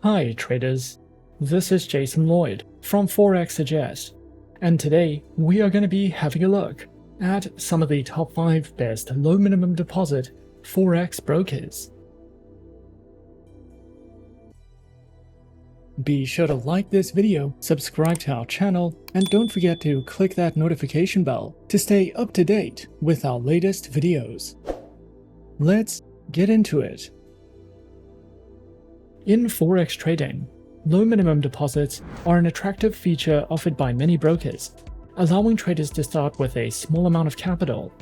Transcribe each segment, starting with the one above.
Hi traders, this is Jason Lloyd from Forexsuggest, and today we are going to be having a look at some of the top 5 best low minimum deposit Forex brokers. Be sure to like this video, subscribe to our channel, and don't forget to click that notification bell to stay up to date with our latest videos. Let's get into it. In Forex trading, low minimum deposits are an attractive feature offered by many brokers, allowing traders to start with a small amount of capital.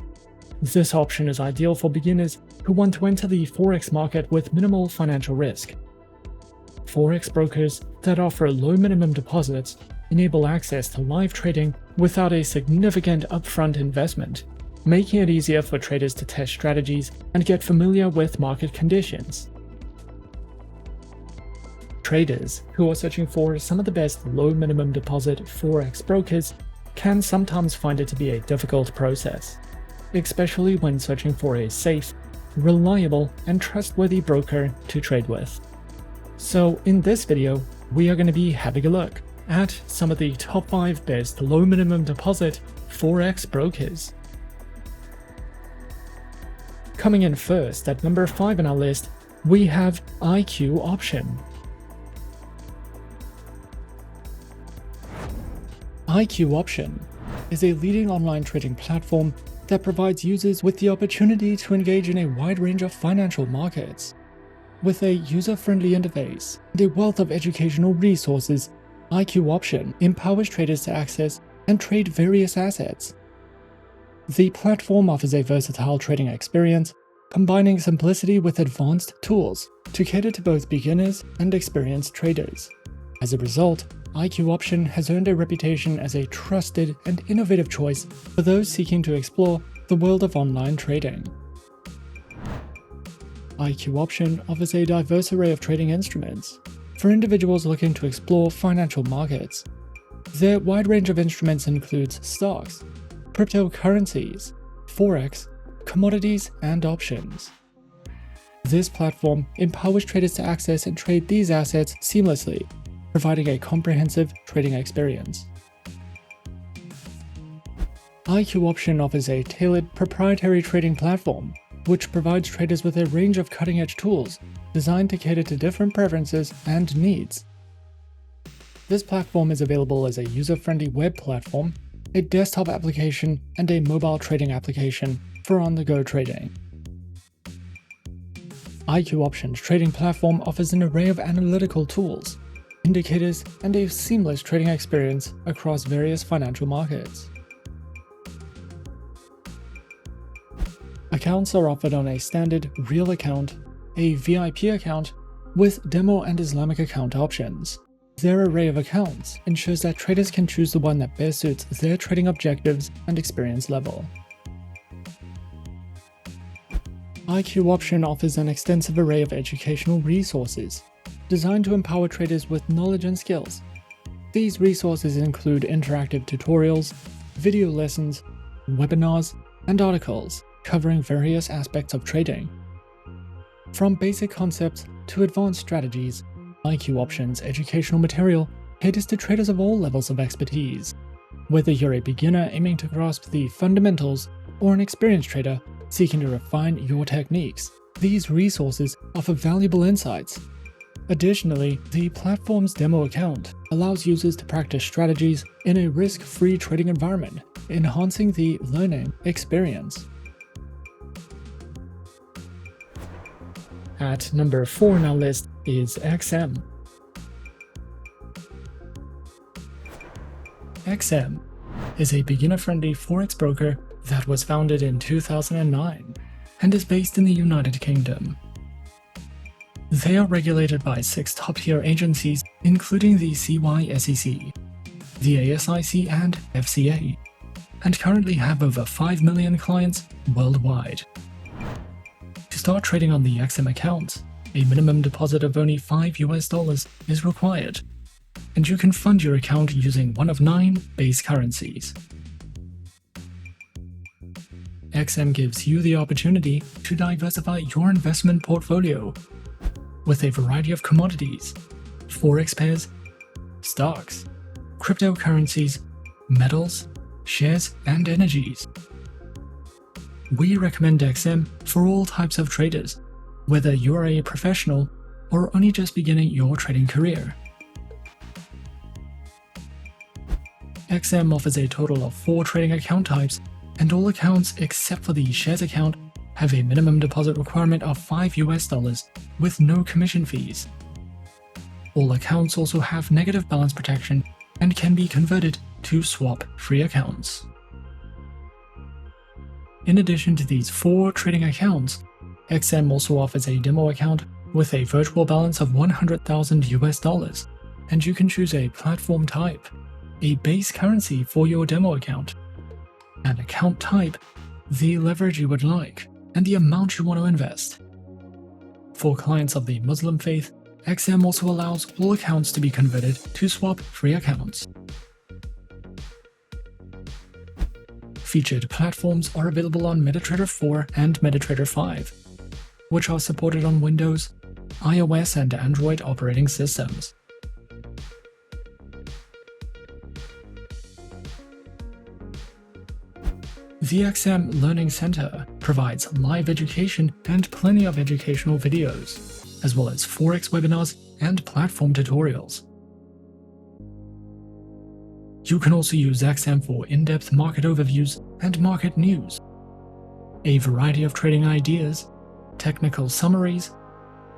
This option is ideal for beginners who want to enter the Forex market with minimal financial risk. Forex brokers that offer low minimum deposits enable access to live trading without a significant upfront investment, making it easier for traders to test strategies and get familiar with market conditions. Traders who are searching for some of the best low minimum deposit Forex brokers can sometimes find it to be a difficult process, especially when searching for a safe, reliable, and trustworthy broker to trade with. So in this video, we are going to be having a look at some of the top 5 best low minimum deposit Forex brokers. Coming in first at number 5 on our list, we have IQ Option. IQ Option is a leading online trading platform that provides users with the opportunity to engage in a wide range of financial markets. With a user-friendly interface and a wealth of educational resources, IQ Option empowers traders to access and trade various assets. The platform offers a versatile trading experience, combining simplicity with advanced tools to cater to both beginners and experienced traders. As a result, IQ Option has earned a reputation as a trusted and innovative choice for those seeking to explore the world of online trading. IQ Option offers a diverse array of trading instruments for individuals looking to explore financial markets. Their wide range of instruments includes stocks, cryptocurrencies, Forex, commodities, and options. This platform empowers traders to access and trade these assets seamlessly, providing a comprehensive trading experience. IQ Option offers a tailored proprietary trading platform, which provides traders with a range of cutting-edge tools designed to cater to different preferences and needs. This platform is available as a user-friendly web platform, a desktop application, and a mobile trading application for on-the-go trading. IQ Option's trading platform offers an array of analytical tools, indicators, and a seamless trading experience across various financial markets. Accounts are offered on a standard real account, a VIP account, with demo and Islamic account options. Their array of accounts ensures that traders can choose the one that best suits their trading objectives and experience level. IQ Option offers an extensive array of educational resources designed to empower traders with knowledge and skills. These resources include interactive tutorials, video lessons, webinars, and articles covering various aspects of trading. From basic concepts to advanced strategies, IQ Option's educational material caters to traders of all levels of expertise. Whether you're a beginner aiming to grasp the fundamentals or an experienced trader seeking to refine your techniques, these resources offer valuable insights. Additionally, the platform's demo account allows users to practice strategies in a risk-free trading environment, enhancing the learning experience. At number 4 on our list is XM. XM is a beginner-friendly Forex broker that was founded in 2009 and is based in the United Kingdom. They are regulated by 6 top-tier agencies, including the CYSEC, the ASIC, and FCA, and currently have over 5 million clients worldwide. To start trading on the XM account, a minimum deposit of only $5 is required, and you can fund your account using one of 9 base currencies. XM gives you the opportunity to diversify your investment portfolio with a variety of commodities, Forex pairs, stocks, cryptocurrencies, metals, shares, and energies. We recommend XM for all types of traders, whether you are a professional or only just beginning your trading career. XM offers a total of 4 trading account types, and all accounts except for the shares account have a minimum deposit requirement of $5 with no commission fees. All accounts also have negative balance protection and can be converted to swap-free accounts. In addition to these 4 trading accounts, XM also offers a demo account with a virtual balance of $100,000, and you can choose a platform type, a base currency for your demo account, an account type, the leverage you would like, and the amount you want to invest. For clients of the Muslim faith, XM also allows all accounts to be converted to swap-free accounts. Featured platforms are available on MetaTrader 4 and MetaTrader 5, which are supported on Windows, iOS, and Android operating systems. The XM Learning Center provides live education and plenty of educational videos, as well as Forex webinars and platform tutorials. You can also use XM for in-depth market overviews and market news, a variety of trading ideas, technical summaries,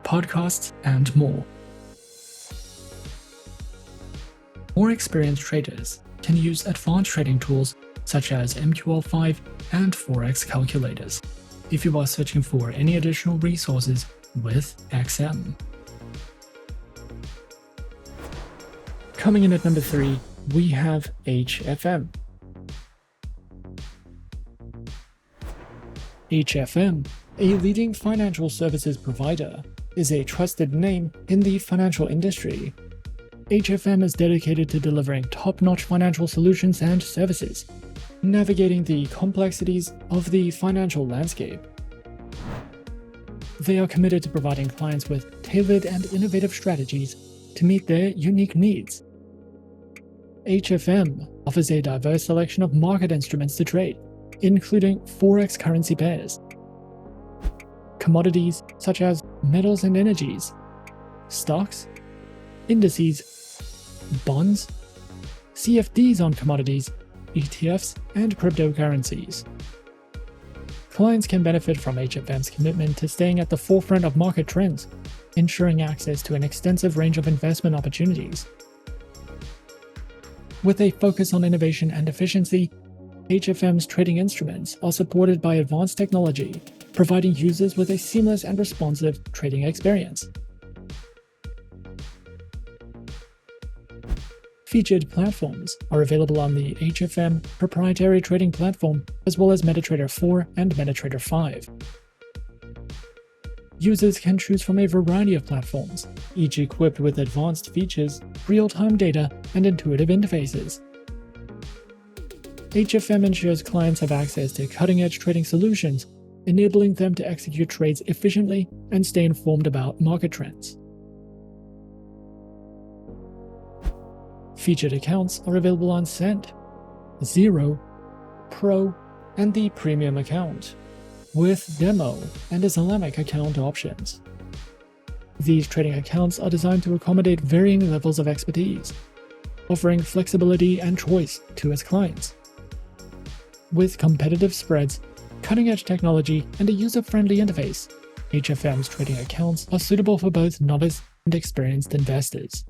podcasts, and more. More experienced traders can use advanced trading tools such as MQL5 and Forex calculators if you are searching for any additional resources with XM. Coming in at number 3, we have HFM. HFM, a leading financial services provider, is a trusted name in the financial industry. HFM is dedicated to delivering top-notch financial solutions and services, navigating the complexities of the financial landscape. They are committed to providing clients with tailored and innovative strategies to meet their unique needs. HFM offers a diverse selection of market instruments to trade, including Forex currency pairs, commodities such as metals and energies, stocks, indices, bonds, CFDs on commodities, ETFs, and cryptocurrencies. Clients can benefit from HFM's commitment to staying at the forefront of market trends, ensuring access to an extensive range of investment opportunities. With a focus on innovation and efficiency, HFM's trading instruments are supported by advanced technology, providing users with a seamless and responsive trading experience. Featured platforms are available on the HFM proprietary trading platform, as well as MetaTrader 4 and MetaTrader 5. Users can choose from a variety of platforms, each equipped with advanced features, real-time data, and intuitive interfaces. HFM ensures clients have access to cutting-edge trading solutions, enabling them to execute trades efficiently and stay informed about market trends. Featured accounts are available on Cent, Zero, Pro, and the Premium account, with Demo and Islamic account options. These trading accounts are designed to accommodate varying levels of expertise, offering flexibility and choice to its clients. With competitive spreads, cutting-edge technology, and a user-friendly interface, HFM's trading accounts are suitable for both novice and experienced investors.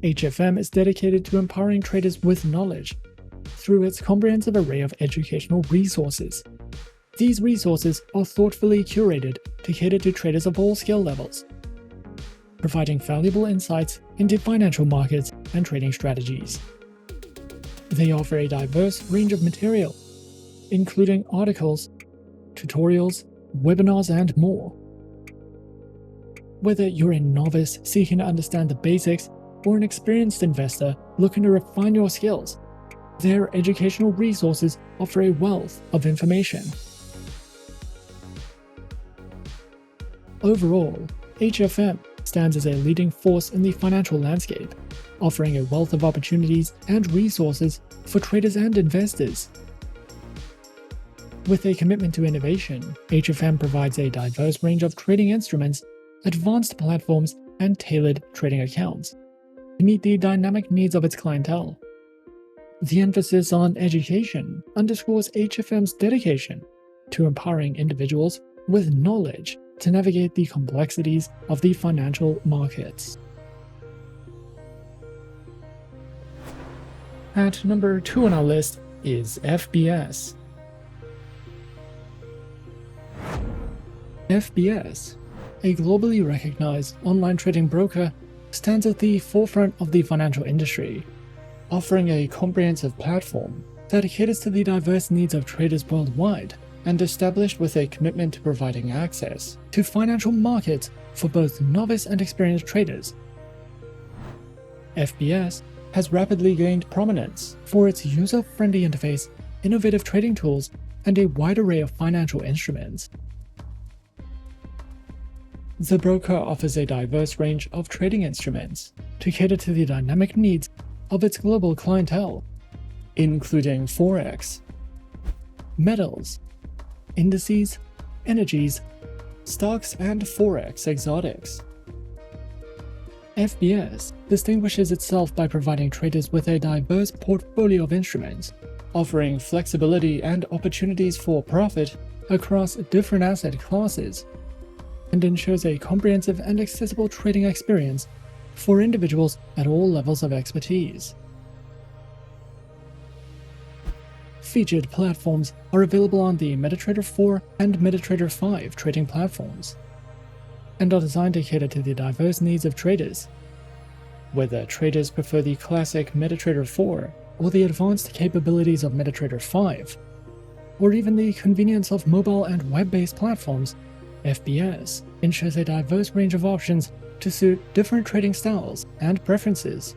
HFM is dedicated to empowering traders with knowledge through its comprehensive array of educational resources. These resources are thoughtfully curated to cater to traders of all skill levels, providing valuable insights into financial markets and trading strategies. They offer a diverse range of material, including articles, tutorials, webinars, and more. Whether you're a novice seeking to understand the basics or an experienced investor looking to refine your skills, their educational resources offer a wealth of information. Overall, HFM stands as a leading force in the financial landscape, offering a wealth of opportunities and resources for traders and investors. With a commitment to innovation, HFM provides a diverse range of trading instruments, advanced platforms, and tailored trading accounts to meet the dynamic needs of its clientele. The emphasis on education underscores HFM's dedication to empowering individuals with knowledge to navigate the complexities of the financial markets. At number 2 on our list is FBS. FBS, a globally recognized online trading broker, stands at the forefront of the financial industry, offering a comprehensive platform that caters to the diverse needs of traders worldwide and established with a commitment to providing access to financial markets for both novice and experienced traders. FBS has rapidly gained prominence for its user-friendly interface, innovative trading tools, and a wide array of financial instruments. The broker offers a diverse range of trading instruments to cater to the dynamic needs of its global clientele, including Forex, metals, indices, energies, stocks, and Forex exotics. FBS distinguishes itself by providing traders with a diverse portfolio of instruments, offering flexibility and opportunities for profit across different asset classes, and ensures a comprehensive and accessible trading experience for individuals at all levels of expertise. Featured platforms are available on the MetaTrader 4 and MetaTrader 5 trading platforms, and are designed to cater to the diverse needs of traders. Whether traders prefer the classic MetaTrader 4 or the advanced capabilities of MetaTrader 5, or even the convenience of mobile and web-based platforms, FBS ensures a diverse range of options to suit different trading styles and preferences.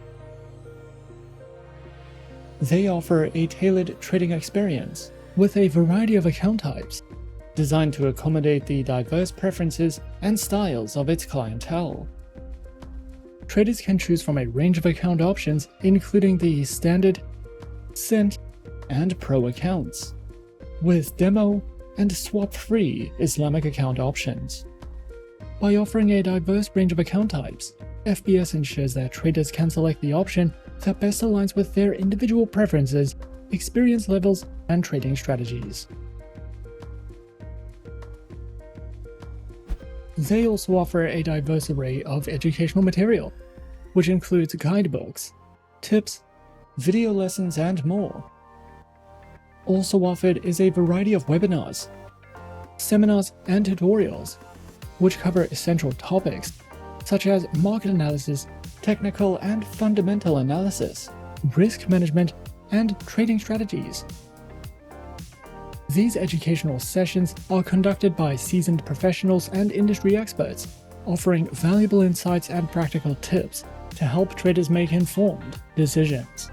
They offer a tailored trading experience with a variety of account types, designed to accommodate the diverse preferences and styles of its clientele. Traders can choose from a range of account options, including the Standard, Cent, and Pro accounts, with demo and swap-free Islamic account options. By offering a diverse range of account types, FBS ensures that traders can select the option that best aligns with their individual preferences, experience levels, and trading strategies. They also offer a diverse array of educational material, which includes guidebooks, tips, video lessons, and more. Also offered is a variety of webinars, seminars, and tutorials, which cover essential topics such as market analysis, technical and fundamental analysis, risk management, and trading strategies. These educational sessions are conducted by seasoned professionals and industry experts, offering valuable insights and practical tips to help traders make informed decisions.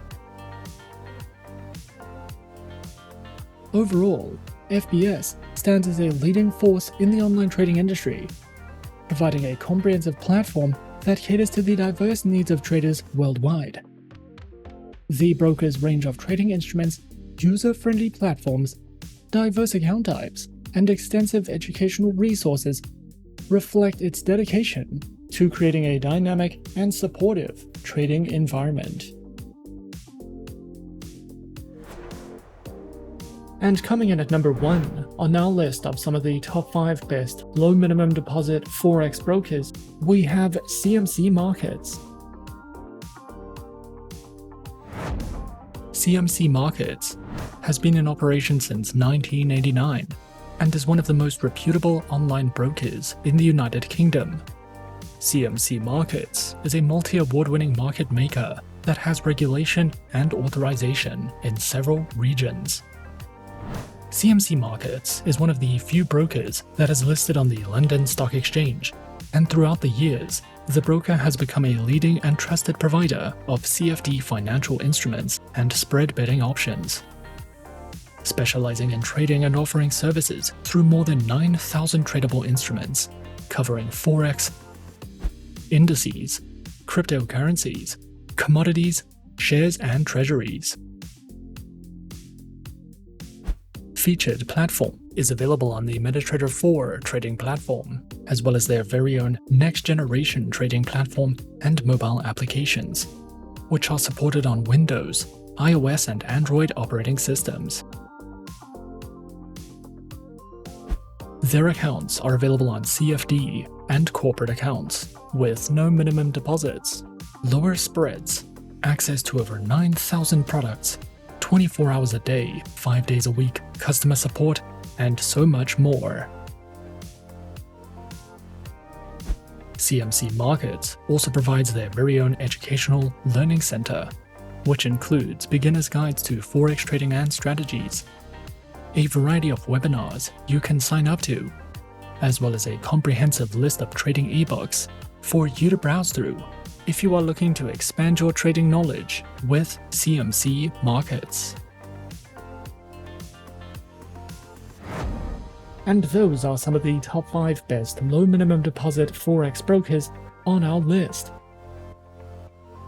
Overall, FBS stands as a leading force in the online trading industry, providing a comprehensive platform that caters to the diverse needs of traders worldwide. The broker's range of trading instruments, user-friendly platforms, diverse account types, and extensive educational resources reflect its dedication to creating a dynamic and supportive trading environment. And coming in at number 1 on our list of some of the top 5 best low minimum deposit Forex brokers, we have CMC Markets. CMC Markets has been in operation since 1989 and is one of the most reputable online brokers in the United Kingdom. CMC Markets is a multi-award-winning market maker that has regulation and authorization in several regions. CMC Markets is one of the few brokers that is listed on the London Stock Exchange, and throughout the years, the broker has become a leading and trusted provider of CFD financial instruments and spread betting options. Specializing in trading and offering services through more than 9,000 tradable instruments, covering Forex, indices, cryptocurrencies, commodities, shares and treasuries. Featured platform is available on the MetaTrader 4 trading platform, as well as their very own next-generation trading platform and mobile applications, which are supported on Windows, iOS and Android operating systems. Their accounts are available on CFD and corporate accounts, with no minimum deposits, lower spreads, access to over 9,000 products, 24 hours a day, 5 days a week, customer support, and so much more. CMC Markets also provides their very own educational learning center, which includes beginner's guides to Forex trading and strategies, a variety of webinars you can sign up to, as well as a comprehensive list of trading ebooks for you to browse through if you are looking to expand your trading knowledge with CMC Markets. And those are some of the top 5 best low minimum deposit Forex brokers on our list.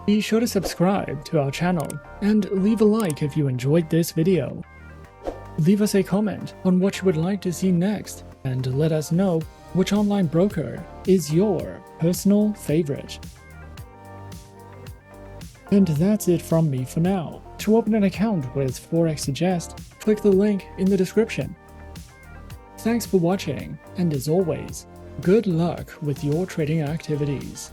Be sure to subscribe to our channel and leave a like if you enjoyed this video. Leave us a comment on what you would like to see next, and let us know which online broker is your personal favorite. And that's it from me for now. To open an account with Forexsuggest, click the link in the description. Thanks for watching, and as always, good luck with your trading activities.